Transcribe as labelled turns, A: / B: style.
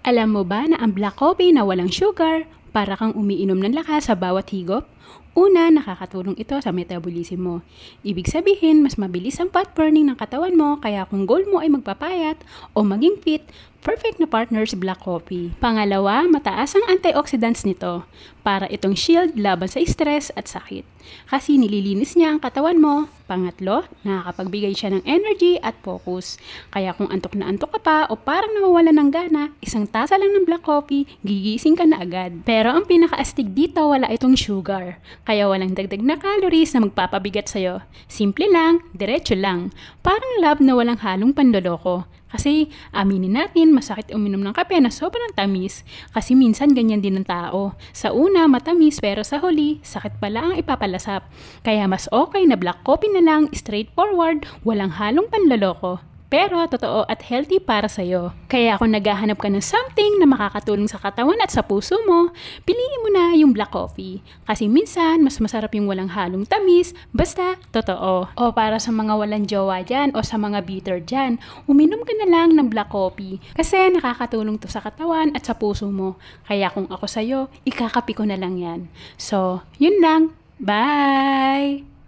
A: Alam mo ba na ang black coffee na walang sugar, para kang umiinom ng lakas sa bawat higop? Una, nakakatulong ito sa metabolism mo. Ibig sabihin, mas mabilis ang fat burning ng katawan mo, kaya kung goal mo ay magpapayat o maging fit, perfect na partner si black coffee. Pangalawa, mataas ang antioxidants nito, para itong shield laban sa stress at sakit. Kasi nililinis niya ang katawan mo. Pangatlo, nakakapagbigay siya ng energy at focus. Kaya kung antok na antok ka pa o parang nawawala ng gana, isang tasa lang ng black coffee, gigising ka na agad. Pero ang pinakaastig dito, wala itong sugar. Kaya walang dagdag na calories na magpapabigat sa'yo. Simple lang, diretso lang. Parang love na walang halong panloloko. Kasi aminin natin, masakit uminom ng kape na sobrang tamis. Kasi minsan ganyan din ng tao. Sa una, matamis, pero sa huli, sakit pala ang ipapalasap. Kaya mas okay na black coffee na lang, straightforward, walang halong panloloko. Pero totoo at healthy para sa'yo. Kaya kung naghahanap ka ng something na makakatulong sa katawan at sa puso mo, piliin mo na yung black coffee. Kasi minsan, mas masarap yung walang halong tamis, basta totoo. O para sa mga walang jowa dyan o sa mga bitter dyan, uminom ka na lang ng black coffee. Kasi nakakatulong to sa katawan at sa puso mo. Kaya kung ako sa'yo, ikakapi ko na lang yan. So, yun lang. Bye!